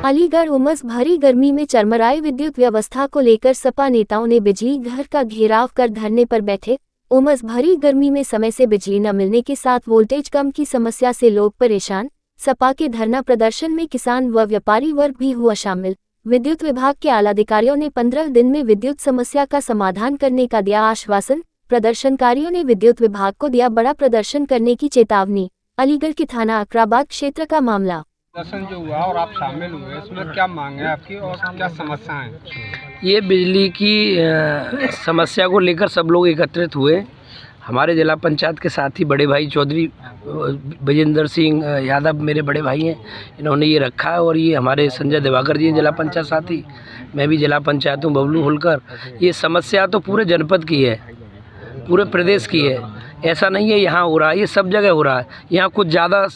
अलीगढ़ उमस भरी गर्मी में चरमराई विद्युत व्यवस्था को लेकर सपा नेताओं ने बिजली घर का घेराव कर धरने पर बैठे। उमस भरी गर्मी में समय से बिजली न मिलने के साथ वोल्टेज कम की समस्या से लोग परेशान। सपा के धरना प्रदर्शन में किसान व व्यापारी वर्ग भी हुआ शामिल। विद्युत विभाग के आलाधिकारियों ने 15 दिन में विद्युत समस्या का समाधान करने का दिया आश्वासन। प्रदर्शनकारियों ने विद्युत विभाग को दिया बड़ा प्रदर्शन करने की चेतावनी। अलीगढ़ के थाना अकराबाद क्षेत्र का मामला। प्रदर्शन जो हुआ और आप शामिल हुए, इसमें क्या मांग है आपकी और क्या समस्या है? ये बिजली की समस्या को लेकर सब लोग एकत्रित हुए। हमारे जिला पंचायत के साथ ही बड़े भाई चौधरी विजेंद्र सिंह यादव मेरे बड़े भाई हैं, इन्होंने ये रखा है। और ये हमारे संजय दिवाकर जी हैं जिला पंचायत साथी, मैं भी जिला पंचायत हूँ बबलू होलकर। ये समस्या तो पूरे जनपद की है, पूरे प्रदेश की है। ऐसा नहीं है यहाँ हो रहा है, ये सब जगह हो रहा है। यहाँ कुछ ज़्यादा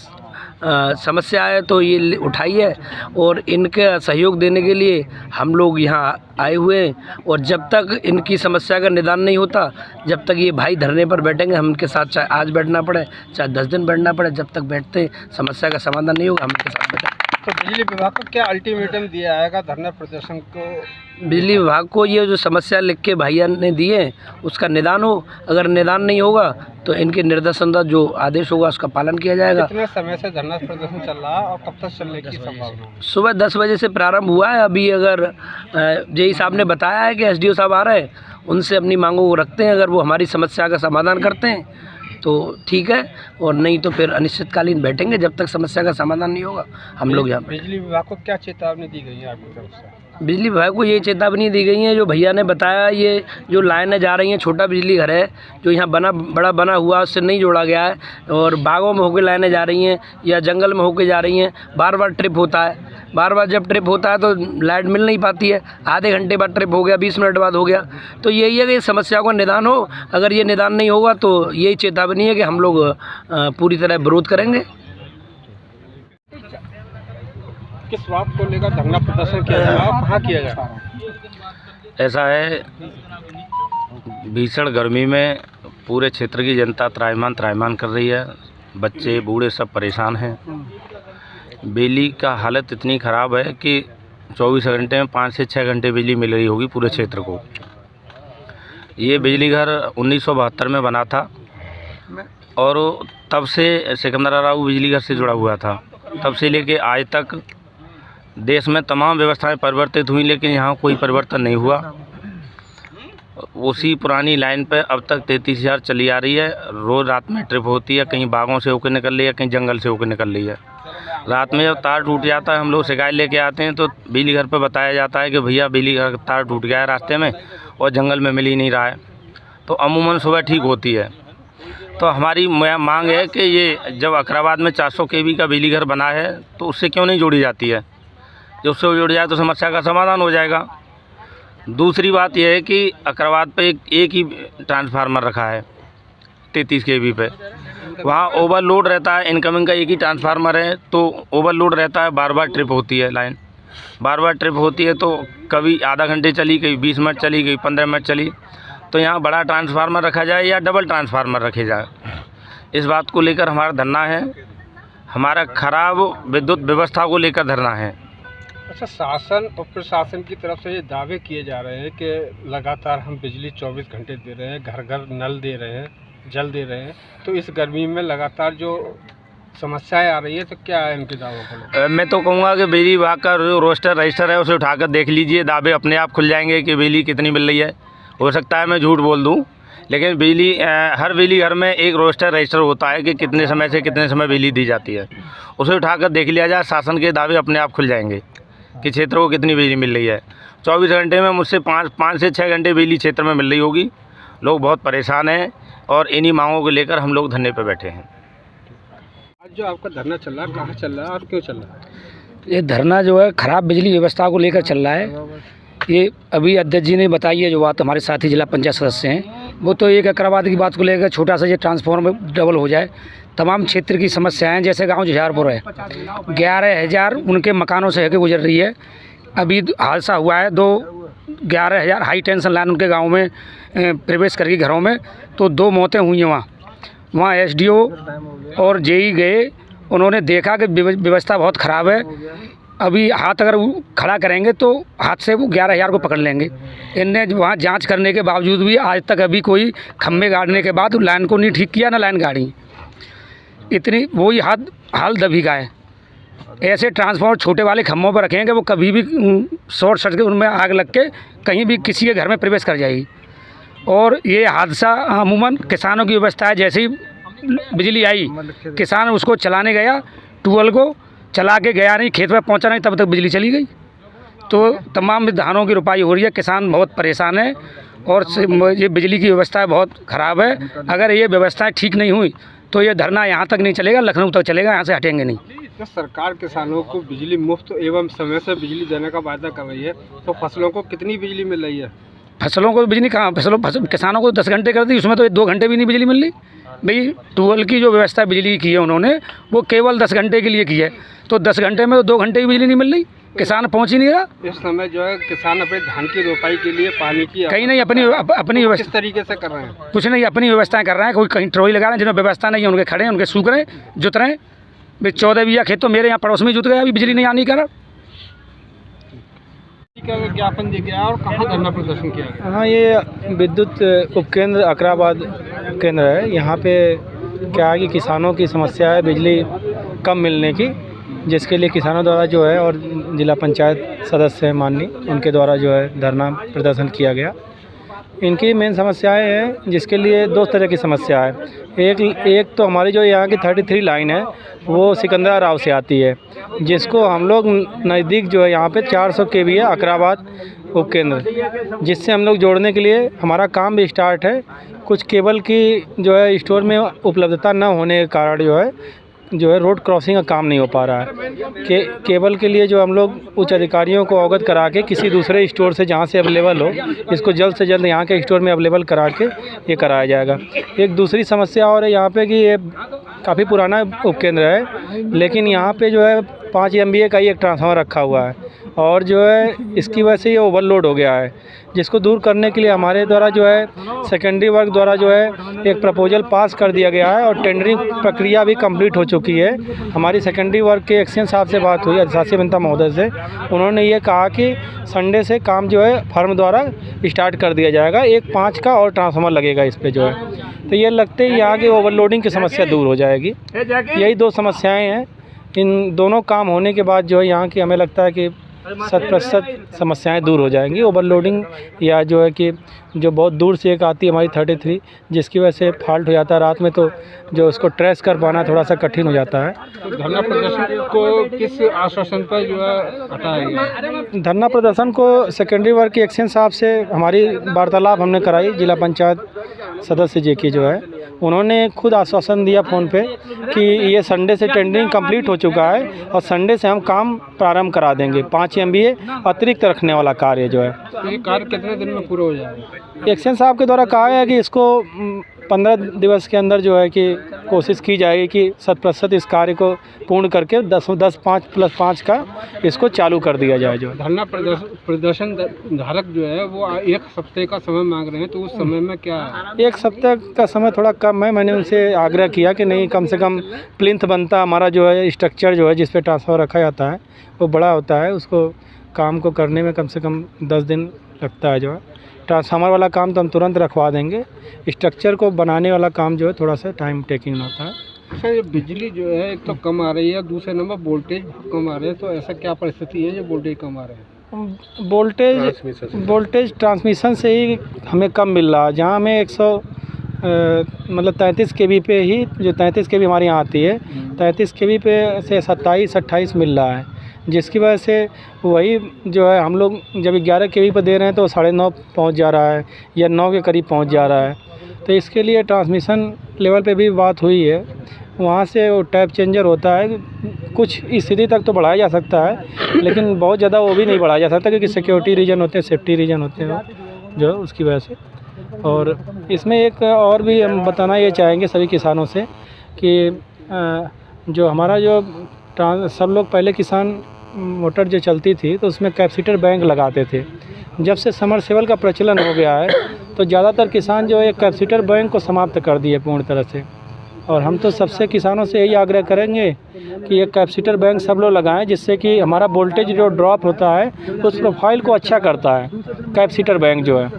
समस्या है तो ये उठाई है और इनके सहयोग देने के लिए हम लोग यहाँ आए हुए हैं। और जब तक इनकी समस्या का निदान नहीं होता, जब तक ये भाई धरने पर बैठेंगे, हम इनके साथ चाहे आज बैठना पड़े चाहे 10 दिन बैठना पड़े, जब तक बैठते समस्या का समाधान नहीं होगा हम इनके साथ बैठेंगे। तो बिजली विभाग को क्या अल्टीमेटम दिया जाएगा धरना प्रदर्शन को? बिजली विभाग को ये जो समस्या लिख के भैया ने दिए उसका निदान हो। अगर निदान नहीं होगा तो इनके निर्देशानुसार जो आदेश होगा उसका पालन किया जाएगा। कितने समय से धरना प्रदर्शन चल रहा है और कब तक चलने की संभावना? सुबह 10 बजे से प्रारंभ हुआ है। अभी अगर जेई साहब ने बताया है कि एसडीओ साहब आ रहे हैं, उनसे अपनी मांगों को रखते हैं। अगर वो हमारी समस्या का समाधान करते हैं तो ठीक है, और नहीं तो फिर अनिश्चितकालीन बैठेंगे जब तक समस्या का समाधान नहीं होगा। हम लोग यहाँ बिजली विभाग को क्या चेतावनी दी गई है आपकी तरफ से? बिजली विभाग को ये चेतावनी दी गई है जो भैया ने बताया, ये जो लाइनें जा रही हैं, छोटा बिजली घर है जो यहाँ बड़ा बना हुआ उससे नहीं जोड़ा गया है, और बागों में होकर लाइनें जा रही हैं या जंगल में होकर जा रही हैं। बार बार ट्रिप होता है, बार बार जब ट्रिप होता है तो लाइट मिल नहीं पाती है। आधे घंटे बाद ट्रिप हो गया, 20 मिनट बाद हो गया। तो यही है कि इस समस्या का निदान हो। अगर ये निदान नहीं होगा तो यही चेतावनी है कि हम लोग पूरी तरह विरोध करेंगे। किस बात को लेकर धरना प्रदर्शन किया जाएगा और कहाँ किया जाएगा? ऐसा है, भीषण गर्मी में पूरे क्षेत्र की जनता त्राहिमाम कर रही है। बच्चे बूढ़े सब परेशान हैं। बिजली का हालत इतनी ख़राब है कि 24 घंटे में 5 से 6 घंटे बिजली मिल रही होगी पूरे क्षेत्र को। ये बिजली घर 1972 में बना था और तब से सिकंदराबाद बिजली घर से जुड़ा हुआ था। तब से लेके आज तक देश में तमाम व्यवस्थाएं परिवर्तित हुई, लेकिन यहाँ कोई परिवर्तन नहीं हुआ। उसी पुरानी लाइन पे अब तक 33,000 चली आ रही है। रोज़ रात में ट्रिप होती है, कहीं बागों से होकर निकल रही है, कहीं जंगल से होकर निकल रही है। रात में जब तार टूट जाता है, हम लोग शिकायत लेके आते हैं तो बिजली घर पे बताया जाता है कि भैया बिजली घर का तार टूट गया है रास्ते में और जंगल में मिल ही नहीं रहा है। तो अमूमन सुबह ठीक होती है। तो हमारी मांग है कि ये जब अकराबाद में 400 kV का बिजली घर बना है तो उससे क्यों नहीं जोड़ी जाती है? जब उससे जुड़ जाए तो समस्या का समाधान हो जाएगा। दूसरी बात यह है कि अकराबाद पे एक ही ट्रांसफार्मर रखा है 33 kV पे। वहाँ ओवरलोड रहता है, इनकमिंग का एक ही ट्रांसफार्मर है तो ओवरलोड रहता है। बार बार ट्रिप होती है लाइन, बार बार ट्रिप होती है। तो कभी आधा घंटे चली, कभी 20 मिनट चली, कभी 15 मिनट चली। तो यहाँ बड़ा ट्रांसफार्मर रखा जाए या डबल ट्रांसफार्मर रखे जाए, इस बात को लेकर हमारा धरना है। हमारा खराब विद्युत व्यवस्था को लेकर धरना है। अच्छा, शासन और प्रशासन की तरफ से ये दावे किए जा रहे हैं कि लगातार हम बिजली 24 घंटे दे रहे हैं, घर घर नल दे रहे हैं, जल दे रहे हैं। तो इस गर्मी में लगातार जो समस्याएं आ रही है, तो क्या है इनके दावों को? मैं तो कहूँगा कि बिजली विभाग का जो रोस्टर रजिस्टर है उसे उठाकर देख लीजिए, दावे अपने आप खुल जाएंगे कि बिजली कितनी मिल रही है। हो सकता है मैं झूठ बोल दूँ, लेकिन बिजली हर बिजली घर में एक रोस्टर रजिस्टर होता है कि कितने समय से कितने समय बिजली दी जाती है। उसे उठाकर देख लिया जाए, शासन के दावे अपने आप खुल जाएंगे कि क्षेत्र को कितनी बिजली मिल रही है। 24 घंटे में मुझसे 5 से 6 घंटे बिजली क्षेत्र में मिल रही होगी। लोग बहुत परेशान हैं और इन्हीं मांगों को लेकर हम लोग धरने पर बैठे हैं। आज जो आपका धरना चल रहा है, कहाँ चल रहा है और क्यों चल रहा है? ये धरना जो है खराब बिजली व्यवस्था को लेकर चल रहा है। ये अभी अध्यक्ष जी ने बताई है, जो बात हमारे साथी जिला पंचायत सदस्य हैं, वो तो एक अकराबाद की बात को लेकर छोटा सा ये ट्रांसफार्मर डबल हो जाए। तमाम क्षेत्र की समस्याएं, जैसे गांव जुझारपुर है, 11,000 उनके मकानों से होकर गुजर रही है। अभी हादसा हुआ है, 11,000 हाई टेंशन लाइन उनके गांव में प्रवेश करके घरों में, तो 2 मौतें हुई हैं। वहाँ एसडीओ और जेई गए, उन्होंने देखा कि व्यवस्था बहुत ख़राब है। अभी हाथ अगर खड़ा करेंगे तो हाथ से वो 11,000 को पकड़ लेंगे। इनने वहाँ जांच करने के बावजूद भी आज तक अभी कोई खम्भे गाड़ने के बाद लाइन को नहीं ठीक किया, ना लाइन गाड़ी। इतनी वही हाल दबी का है। ऐसे ट्रांसफार्मर छोटे वाले खम्भों पर रखेंगे, वो कभी भी शॉर्ट सर्किट उनमें आग लग के कहीं भी किसी के घर में प्रवेश कर जाएगी। और ये हादसा अमूमन किसानों की व्यवस्था है, जैसे ही बिजली आई किसान उसको चलाने गया, ट्यूबवेल को चला के गया नहीं, खेत में पहुंचा नहीं, तब तक बिजली चली गई। तो तमाम धानों की रुपाई हो रही है, किसान बहुत परेशान है और ये बिजली की व्यवस्था बहुत ख़राब है। अगर ये व्यवस्थाएं ठीक नहीं हुई तो ये धरना यहाँ तक नहीं चलेगा, लखनऊ तक चलेगा, यहाँ से हटेंगे नहीं। तो सरकार किसानों को बिजली मुफ्त एवं समय से बिजली देने का वादा कर रही है, तो फसलों को कितनी बिजली मिल रही है? फसलों को बिजली कहाँ, किसानों को 10 घंटे कर दी, उसमें तो 2 घंटे भी नहीं बिजली मिल रही। भाई ट्यूबवेल की जो व्यवस्था बिजली की है उन्होंने, वो केवल 10 घंटे के लिए की है, तो 10 घंटे में तो 2 घंटे की बिजली नहीं मिल रही, किसान पहुँच ही नहीं रहा। इस समय जो है किसान अपने धान की रोपाई के लिए पानी की कहीं नहीं अपनी व्यवस्था किस तरीके से कर रहे हैं? कुछ नहीं, अपनी व्यवस्थाएं कर रहे हैं। कोई कहीं ट्रॉली लगा रहे हैं, जिन्हें व्यवस्था नहीं है उनके खड़े हैं, उनके सूख रहे हैं, जुत रहे हैं। भाई 14 बीघा खेत तो मेरे यहाँ पड़ोस में जुत गया, अभी बिजली नहीं आने का। ज्ञापन दिया गया और कहाँ धरना प्रदर्शन किया गया? हाँ, ये विद्युत उपकेंद्र अकराबाद केंद्र है। यहाँ पे क्या है कि किसानों की समस्या है बिजली कम मिलने की, जिसके लिए किसानों द्वारा जो है और जिला पंचायत सदस्य हैं माननीय, उनके द्वारा जो है धरना प्रदर्शन किया गया। इनकी मेन समस्याएं हैं, जिसके लिए 2 तरह की समस्या है। एक तो हमारी जो यहाँ की 33 लाइन है वो सिकंदराबाद से आती है, जिसको हम लोग नज़दीक जो है यहाँ पे 400 kV है अकराबाद उपकेंद्र, जिससे हम लोग जोड़ने के लिए हमारा काम भी स्टार्ट है। कुछ केबल की जो है स्टोर में उपलब्धता न होने के कारण जो है रोड क्रॉसिंग का काम नहीं हो पा रहा है। केबल के लिए जो हम लोग उच्च अधिकारियों को अवगत करा के किसी दूसरे स्टोर से जहां से अवेलेबल हो, इसको जल्द से जल्द यहाँ के स्टोर में अवेलेबल करा के ये कराया जाएगा। एक दूसरी समस्या और है यहाँ पे कि ये काफ़ी पुराना उपकेंद्र है, लेकिन यहाँ पे जो है 5 MVA का ही एक ट्रांसफार्मर रखा हुआ है और जो है इसकी वजह से ये ओवरलोड हो गया है, जिसको दूर करने के लिए हमारे द्वारा जो है सेकेंडरी वर्क द्वारा जो है एक प्रपोजल पास कर दिया गया है और टेंडरिंग प्रक्रिया भी कंप्लीट हो चुकी है। हमारी सेकेंडरी वर्क के एक्सचेंज साहब से बात हुई, अधिशासी अभियंता महोदय से, उन्होंने ये कहा कि संडे से काम जो है फर्म द्वारा स्टार्ट कर दिया जाएगा। एक 5 का और ट्रांसफार्मर लगेगा इस पर जो है, तो ये लगते ही यहाँ की ओवरलोडिंग की समस्या दूर हो जाएगी। यही 2 समस्याएँ हैं। इन दोनों काम होने के बाद जो है यहाँ की हमें लगता है कि 100% समस्याएं दूर हो जाएंगी। ओवरलोडिंग या जो है कि जो बहुत दूर से एक आती है हमारी 33, जिसकी वजह से फॉल्ट हो जाता है रात में, तो जो उसको ट्रेस कर पाना थोड़ा सा कठिन हो जाता है। धरना प्रदर्शन को किस आश्वासन पर जो है हटाया गया? धरना प्रदर्शन को सेकेंडरी वर्क के एक्सचेंज साहब से हमारी वार्तालाप हमने कराई, जिला पंचायत सदस्य जी की जो है, उन्होंने खुद आश्वासन दिया फ़ोन पे कि ये संडे से टेंडरिंग कंप्लीट हो चुका है और संडे से हम काम प्रारंभ करा देंगे। 5 MVA अतिरिक्त रखने वाला कार्य जो है, ये कार्य कितने दिन में पूरा हो जाएगा? एक्सचेंज साहब के द्वारा कहा है कि इसको 15 दिवस के अंदर जो है कि कोशिश की जाएगी कि 100% इस कार्य को पूर्ण करके 10 5+5 का इसको चालू कर दिया जाए। जो धरना प्रदर्शन धारक जो है वो 1 हफ्ते का समय मांग रहे हैं, तो उस समय में क्या है? 1 सप्ताह का समय थोड़ा कम है। मैंने उनसे आग्रह किया कि नहीं, कम से कम प्लिंथ बनता हमारा जो है स्ट्रक्चर जो है जिस पे ट्रांसफार्मर रखा जाता है वो बड़ा होता है, उसको काम को करने में कम से कम 10 दिन लगता है। जो है ट्रांसफार्मर वाला काम तो हम तुरंत रखवा देंगे, स्ट्रक्चर को बनाने वाला काम जो है थोड़ा सा टाइम टेकिंग होता है। सर, ये बिजली जो है एक तो कम आ रही है, दूसरे नंबर वोल्टेज कम आ रहे हैं, तो ऐसा क्या परिस्थिति है जो वोल्टेज कम आ रहे हैं? वोल्टेज ट्रांसमिशन से ही हमें कम मिल रहा है। जहाँ हमें 33 kV पे ही, जो 33 kV हमारे यहाँ आती है, 33 kV पे से 27-28 मिल रहा है, जिसकी वजह से वही जो है हम लोग जब 11 kV पर दे रहे हैं तो 9.5 पहुँच जा रहा है या 9 के करीब पहुँच जा रहा है। तो इसके लिए ट्रांसमिशन लेवल पे भी बात हुई है, वहाँ से वो टैप चेंजर होता है, कुछ स्थिति तक तो बढ़ाया जा सकता है, लेकिन बहुत ज़्यादा वो भी नहीं बढ़ाया जा सकता, क्योंकि सिक्योरिटी रीजन होते हैं, सेफ्टी रीजन होते हैं जो उसकी वजह से। और इसमें एक और भी हम बताना ये चाहेंगे सभी किसानों से कि जो हमारा जो सब लोग पहले किसान मोटर जो चलती थी तो उसमें कैपेसिटर बैंक लगाते थे। जब से समरसेबल का प्रचलन हो गया है तो ज़्यादातर किसान जो है कैपेसिटर बैंक को समाप्त कर दिए पूर्ण तरह से। और हम तो सबसे किसानों से यही आग्रह करेंगे कि ये कैपेसिटर बैंक सब लोग लगाएं, जिससे कि हमारा वोल्टेज जो ड्रॉप होता है उस प्रोफाइल को अच्छा करता है कैपेसिटर बैंक जो है।